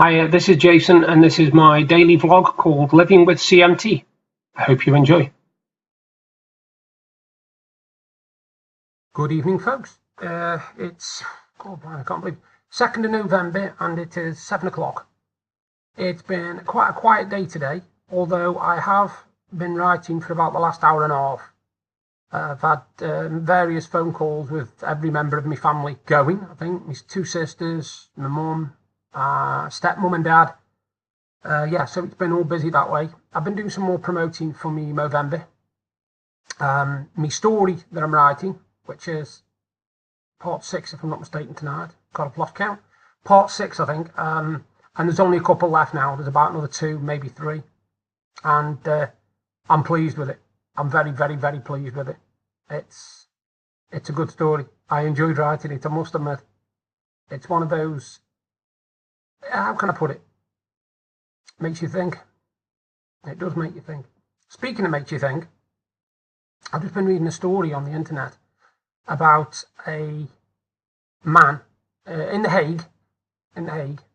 Hi, this is Jason, and this is my daily vlog called Living with CMT. I hope you enjoy. Good evening, folks. It's, I can't believe, 2nd of November, and it is 7 o'clock. It's been quite a quiet day today, although I have been writing for about the last hour and a half. I've had various phone calls with every member of my family going. I think my 2 sisters, my mum, stepmum and dad. So it's been all busy that way. I've been doing some more promoting for me Movember. My story that I'm writing, which is part 6 if I'm not mistaken tonight. God, I've lost count. Part 6 I think. And there's only a couple left now. There's about another 2, maybe 3. And I'm pleased with it. I'm very, very, very pleased with it. It's a good story. I enjoyed writing it, I must admit. It's one of those, how can I put it? Makes you think. It does make you think. Speaking of makes you think, I've just been reading a story on the internet about a man in The Hague.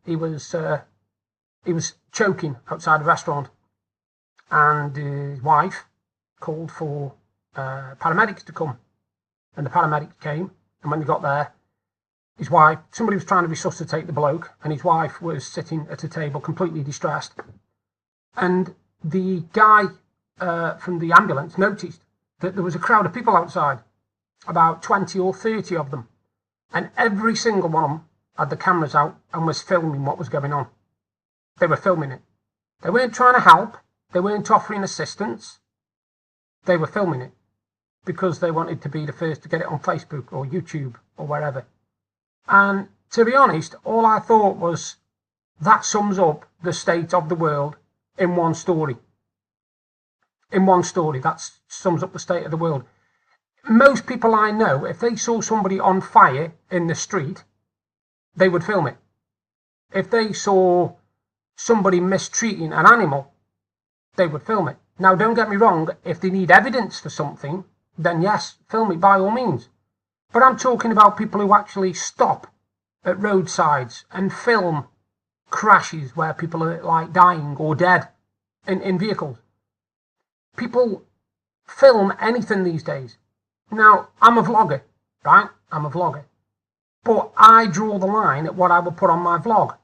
He was choking outside a restaurant, and his wife called for paramedics to come, and the paramedics came, and when they got there, somebody was trying to resuscitate the bloke, and his wife was sitting at a table completely distressed, and the guy from the ambulance noticed that there was a crowd of people outside, about 20 or 30 of them, and every single one of them had the cameras out and was filming what was going on. They were filming it. They weren't trying to help, they weren't offering assistance. They were filming it because they wanted to be the first to get it on Facebook or YouTube or wherever. And to be honest, all I thought was, that sums up the state of the world in one story. In one story, that sums up the state of the world. Most people I know, if they saw somebody on fire in the street, they would film it. If they saw somebody mistreating an animal, they would film it. Now, don't get me wrong, if they need evidence for something, then yes, film it by all means. But I'm talking about people who actually stop at roadsides and film crashes where people are like dying or dead in vehicles. People film anything these days. Now, I'm a vlogger, right? I'm a vlogger. But I draw the line at what I will put on my vlog.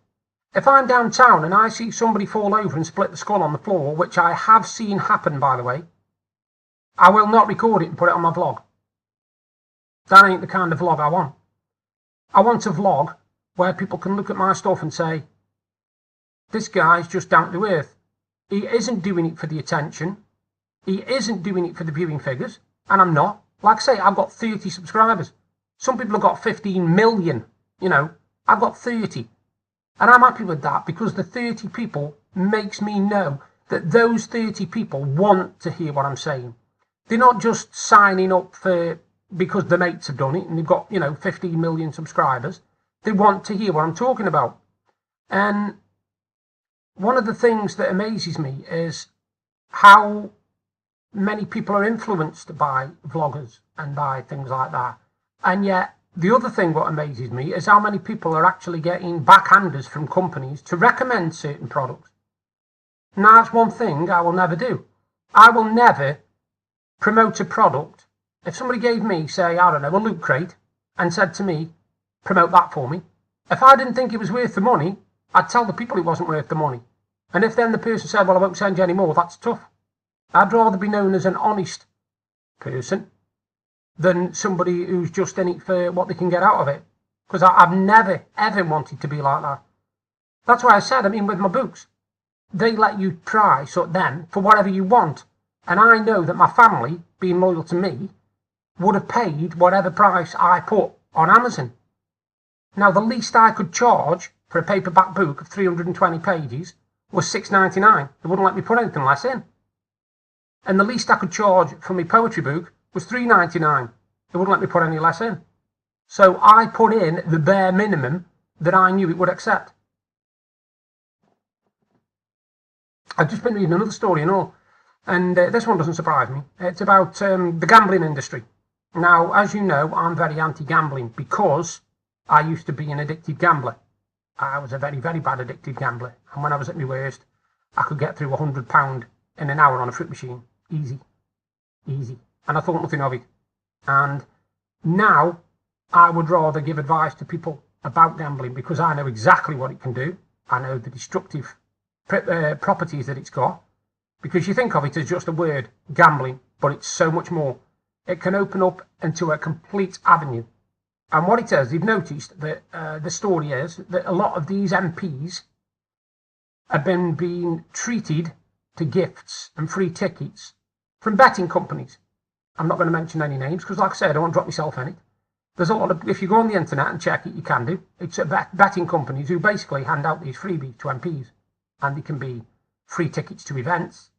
If I'm downtown and I see somebody fall over and split the skull on the floor, which I have seen happen, by the way, I will not record it and put it on my vlog. That ain't the kind of vlog I want. I want a vlog where people can look at my stuff and say, this guy's just down to earth. He isn't doing it for the attention. He isn't doing it for the viewing figures. And I'm not. Like I say, I've got 30 subscribers. Some people have got 15 million. I've got 30. And I'm happy with that, because the 30 people makes me know that those 30 people want to hear what I'm saying. They're not just signing up because the mates have done it and they've got, 15 million subscribers. They want to hear what I'm talking about. And one of the things that amazes me is how many people are influenced by vloggers and by things like that. And yet, the other thing what amazes me is how many people are actually getting backhanders from companies to recommend certain products. Now, that's one thing I will never do. I will never promote a product. If somebody gave me, say, I don't know, a loot crate and said to me, promote that for me, if I didn't think it was worth the money, I'd tell the people it wasn't worth the money. And if then the person said, well, I won't send you any more, that's tough. I'd rather be known as an honest person than somebody who's just in it for what they can get out of it. Because I've never, ever wanted to be like that. That's why I said, with my books, they let you price up them for whatever you want. And I know that my family, being loyal to me, would have paid whatever price I put on Amazon. Now, the least I could charge for a paperback book of 320 pages was $6.99. They wouldn't let me put anything less in. And the least I could charge for my poetry book was $3.99. They wouldn't let me put any less in. So I put in the bare minimum that I knew it would accept. I've just been reading another story and all, and this one doesn't surprise me. It's about the gambling industry. Now, as you know, I'm very anti-gambling because I used to be an addicted gambler. I was a very, very bad addicted gambler. And when I was at my worst, I could get through £100 in an hour on a fruit machine. Easy. Easy. And I thought nothing of it. And now I would rather give advice to people about gambling because I know exactly what it can do. I know the destructive properties that it's got. Because you think of it as just a word, gambling, but it's so much more. It can open up into a complete avenue. And what it is, you've noticed that the story is that a lot of these MPs have been being treated to gifts and free tickets from betting companies. I'm not going to mention any names because, like I said, I don't want to drop myself in it. There's a lot of, if you go on the internet and check it, you can do. It's betting companies who basically hand out these freebies to MPs. And they can be free tickets to events.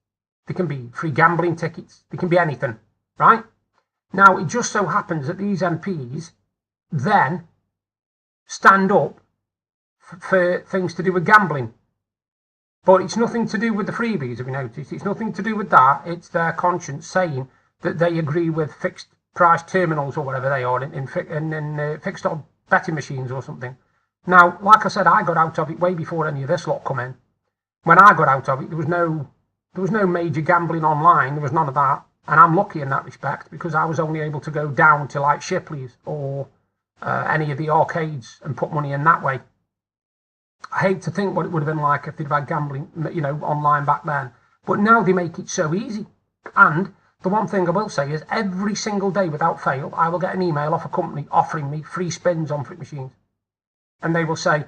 They can be free gambling tickets. They can be anything, right? Now, it just so happens that these MPs then stand up for things to do with gambling. But it's nothing to do with the freebies, have you noticed? It's nothing to do with that. It's their conscience saying that they agree with fixed price terminals or whatever they are in fixed betting machines or something. Now, like I said, I got out of it way before any of this lot come in. When I got out of it, there was no major gambling online. There was none of that. And I'm lucky in that respect because I was only able to go down to like Shipley's or any of the arcades and put money in that way. I hate to think what it would have been like if they'd have had gambling, online back then. But now they make it so easy. And the one thing I will say is every single day without fail, I will get an email off a company offering me free spins on fruit machines. And they will say,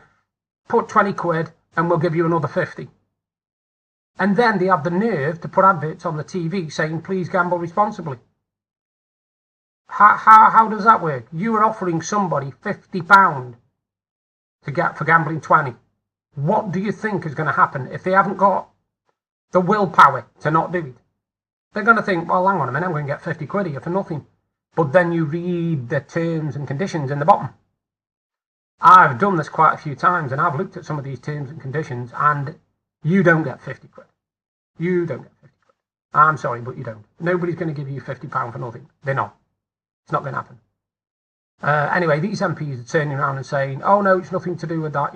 put 20 quid and we'll give you another 50. And then they have the nerve to put adverts on the TV saying, please gamble responsibly. How does that work? You are offering somebody £50 to get for gambling 20. What do you think is going to happen if they haven't got the willpower to not do it? They're going to think, well, hang on a minute, I'm going to get 50 quid here for nothing. But then you read the terms and conditions in the bottom. I've done this quite a few times and I've looked at some of these terms and conditions and you don't get 50 quid. You don't get 50 quid. I'm sorry, but you don't. Nobody's going to give you £50 for nothing. They're not. It's not going to happen. Anyway, these MPs are turning around and saying, oh no, it's nothing to do with that.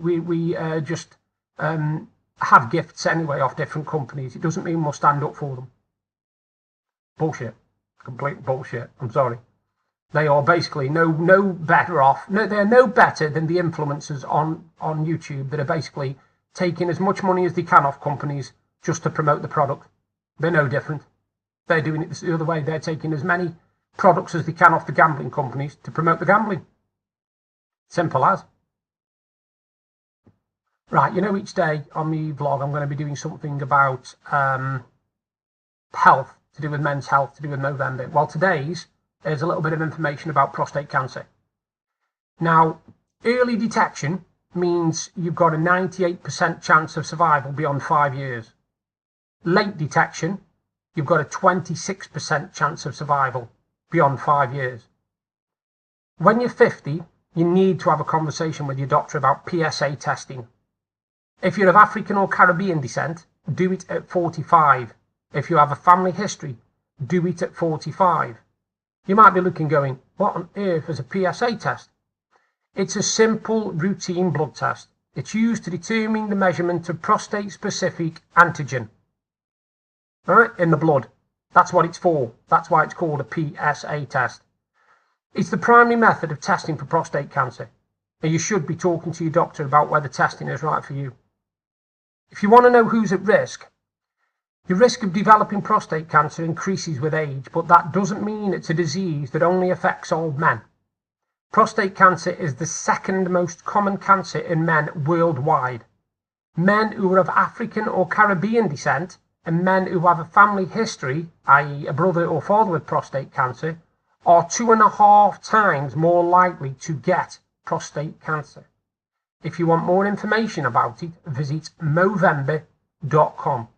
We just have gifts anyway off different companies. It doesn't mean we'll stand up for them. Bullshit. Complete bullshit. I'm sorry. They are basically no better off. No, they're no better than the influencers on YouTube that are basically taking as much money as they can off companies just to promote the product. They're no different. They're doing it the other way. They're taking as many products as they can off the gambling companies to promote the gambling. Simple as. Right, each day on my vlog I'm going to be doing something about health, to do with men's health, to do with November. Well, today's is a little bit of information about prostate cancer. Now, early detection means you've got a 98% chance of survival beyond 5 years. Late detection, you've got a 26% chance of survival beyond 5 years. When you're 50, you need to have a conversation with your doctor about PSA testing. If you're of African or Caribbean descent, do it at 45. If you have a family history, do it at 45. You might be looking going, what on earth is a PSA test? It's a simple routine blood test. It's used to determine the measurement of prostate-specific antigen, right, in the blood. That's what it's for. That's why it's called a PSA test. It's the primary method of testing for prostate cancer, and you should be talking to your doctor about whether testing is right for you. If you want to know who's at risk, your risk of developing prostate cancer increases with age, but that doesn't mean it's a disease that only affects old men. Prostate cancer is the second most common cancer in men worldwide. Men who are of African or Caribbean descent and men who have a family history, i.e. a brother or father with prostate cancer, are 2.5 times more likely to get prostate cancer. If you want more information about it, visit Movember.com.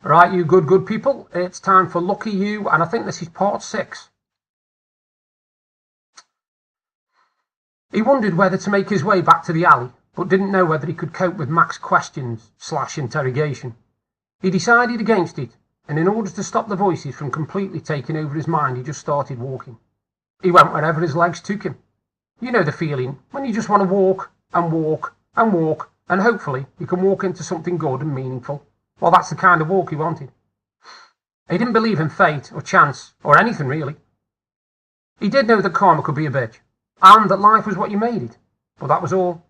Right, you good people, it's time for Lucky You, and I think this is part 6. He wondered whether to make his way back to the alley, but didn't know whether he could cope with Mac's questions / interrogation. He decided against it, and in order to stop the voices from completely taking over his mind, he just started walking. He went wherever his legs took him. You know the feeling when you just want to walk and walk and walk, and hopefully you can walk into something good and meaningful. Well, that's the kind of walk he wanted. He didn't believe in fate or chance or anything really. He did know that karma could be a bitch, and that life was what you made it, but that was all.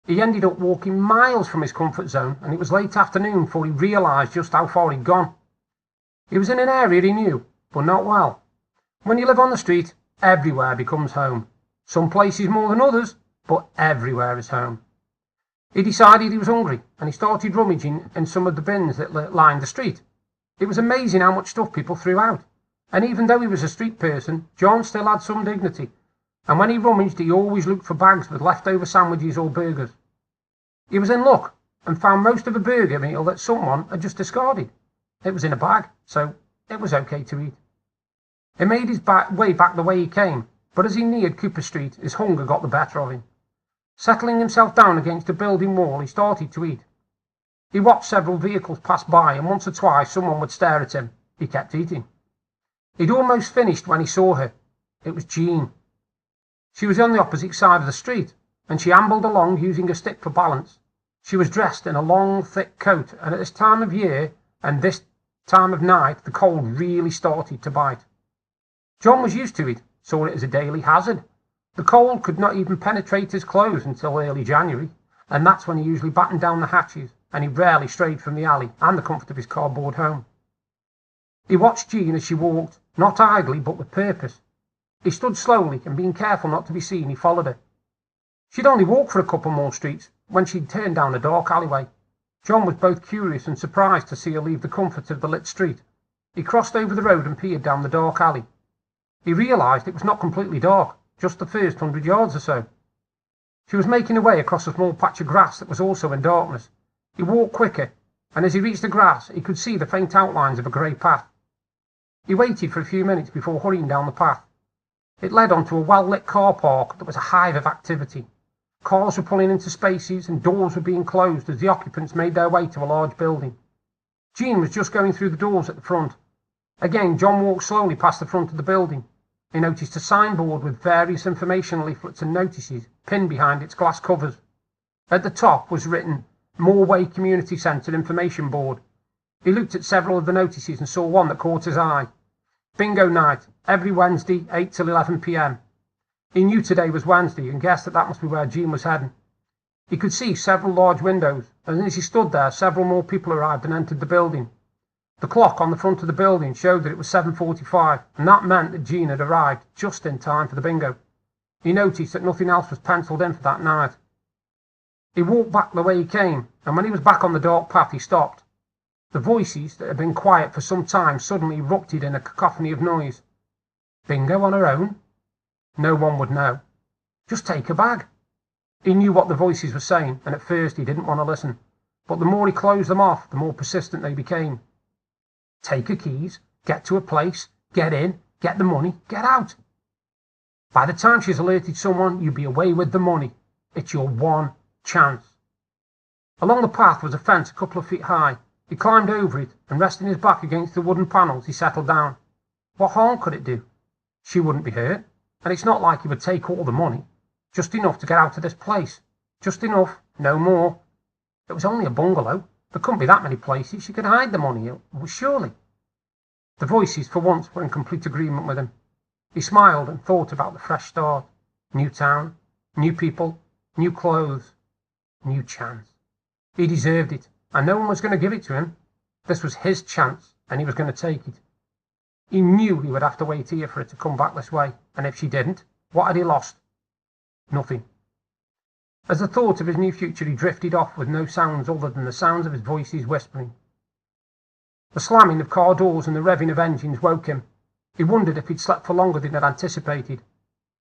He ended up walking miles from his comfort zone, and it was late afternoon before he realised just how far he'd gone. He was in an area he knew, but not well. When you live on the street, everywhere becomes home. Some places more than others, but everywhere is home. He decided he was hungry, and he started rummaging in some of the bins that lined the street. It was amazing how much stuff people threw out, and even though he was a street person, John still had some dignity, and when he rummaged he always looked for bags with leftover sandwiches or burgers. He was in luck, and found most of a burger meal that someone had just discarded. It was in a bag, so it was okay to eat. He made his way back the way he came, but as he neared Cooper Street, his hunger got the better of him. Settling himself down against a building wall, he started to eat. He watched several vehicles pass by, and once or twice someone would stare at him. He kept eating. He'd almost finished when he saw her. It was Jean. She was on the opposite side of the street, and she ambled along using a stick for balance. She was dressed in a long, thick coat, and at this time of year and this time of night, the cold really started to bite. John was used to it, saw it as a daily hazard. The cold could not even penetrate his clothes until early January, and that's when he usually battened down the hatches, and he rarely strayed from the alley and the comfort of his cardboard home. He watched Jean as she walked, not idly but with purpose. He stood slowly, and being careful not to be seen, he followed her. She'd only walked for a couple more streets when she'd turned down a dark alleyway. John was both curious and surprised to see her leave the comfort of the lit street. He crossed over the road and peered down the dark alley. He realised it was not completely dark, just the first 100 yards or so. She was making her way across a small patch of grass that was also in darkness. He walked quicker, and as he reached the grass, he could see the faint outlines of a grey path. He waited for a few minutes before hurrying down the path. It led onto a well-lit car park that was a hive of activity. Cars were pulling into spaces, and doors were being closed as the occupants made their way to a large building. Jean was just going through the doors at the front. Again, John walked slowly past the front of the building. He noticed a signboard with various information leaflets and notices pinned behind its glass covers. At the top was written, Moreway Community Centre Information Board. He looked at several of the notices and saw one that caught his eye. Bingo night, every Wednesday, 8 till 11 p.m. He knew today was Wednesday and guessed that that must be where Jean was heading. He could see several large windows, and as he stood there, several more people arrived and entered the building. The clock on the front of the building showed that it was 7:45, and that meant that Jean had arrived just in time for the bingo. He noticed that nothing else was penciled in for that night. He walked back the way he came, and when he was back on the dark path, he stopped. The voices that had been quiet for some time suddenly erupted in a cacophony of noise. Bingo on her own? No one would know. Just take a bag. He knew what the voices were saying, and at first he didn't want to listen, but the more he closed them off, the more persistent they became. Take her keys, get to a place, get in, get the money, get out. By the time she's alerted someone, you'll be away with the money. It's your one chance. Along the path was a fence a couple of feet high. He climbed over it, and resting his back against the wooden panels, he settled down. What harm could it do? She wouldn't be hurt, and it's not like he would take all the money. Just enough to get out of this place. Just enough, no more. It was only a bungalow. There couldn't be that many places she could hide the money, surely. The voices, for once, were in complete agreement with him. He smiled and thought about the fresh start. New town, new people, new clothes, new chance. He deserved it, and no one was going to give it to him. This was his chance, and he was going to take it. He knew he would have to wait here for her to come back this way, and if she didn't, what had he lost? Nothing. As the thought of his new future, he drifted off with no sounds other than the sounds of his voices whispering. The slamming of car doors and the revving of engines woke him. He wondered if he'd slept for longer than he had anticipated.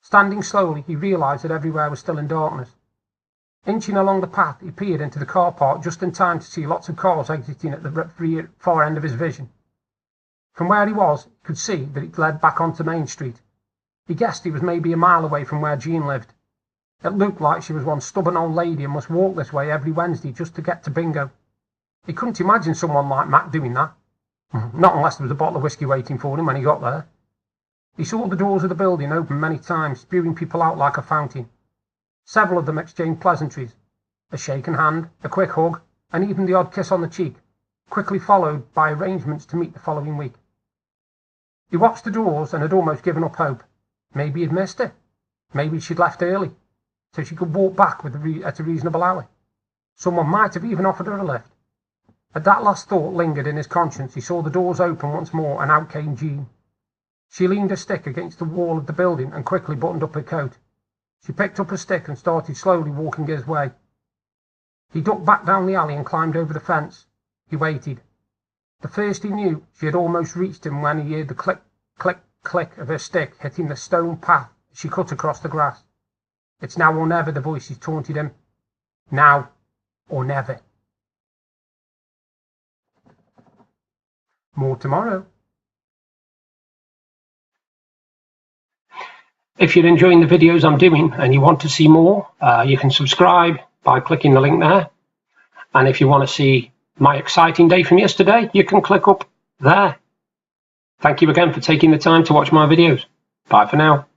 Standing slowly, he realised that everywhere was still in darkness. Inching along the path, he peered into the car park just in time to see lots of cars exiting at the far end of his vision. From where he was, he could see that it led back onto Main Street. He guessed he was maybe a mile away from where Jean lived. It looked like she was one stubborn old lady and must walk this way every Wednesday just to get to bingo. He couldn't imagine someone like Mac doing that. Not unless there was a bottle of whiskey waiting for him when he got there. He saw the doors of the building open many times, spewing people out like a fountain. Several of them exchanged pleasantries, a shaken hand, a quick hug, and even the odd kiss on the cheek, quickly followed by arrangements to meet the following week. He watched the doors and had almost given up hope. Maybe he'd missed her. Maybe she'd left early, so she could walk back at a reasonable hour. Someone might have even offered her a lift. As that last thought lingered in his conscience, he saw the doors open once more, and out came Jean. She leaned her stick against the wall of the building and quickly buttoned up her coat. She picked up her stick and started slowly walking his way. He ducked back down the alley and climbed over the fence. He waited. The first he knew, she had almost reached him when he heard the click, click, click of her stick hitting the stone path as she cut across the grass. It's now or never, the voices taunted him. Now or never. More tomorrow. If you're enjoying the videos I'm doing and you want to see more, you can subscribe by clicking the link there. And if you want to see my exciting day from yesterday, you can click up there. Thank you again for taking the time to watch my videos. Bye for now.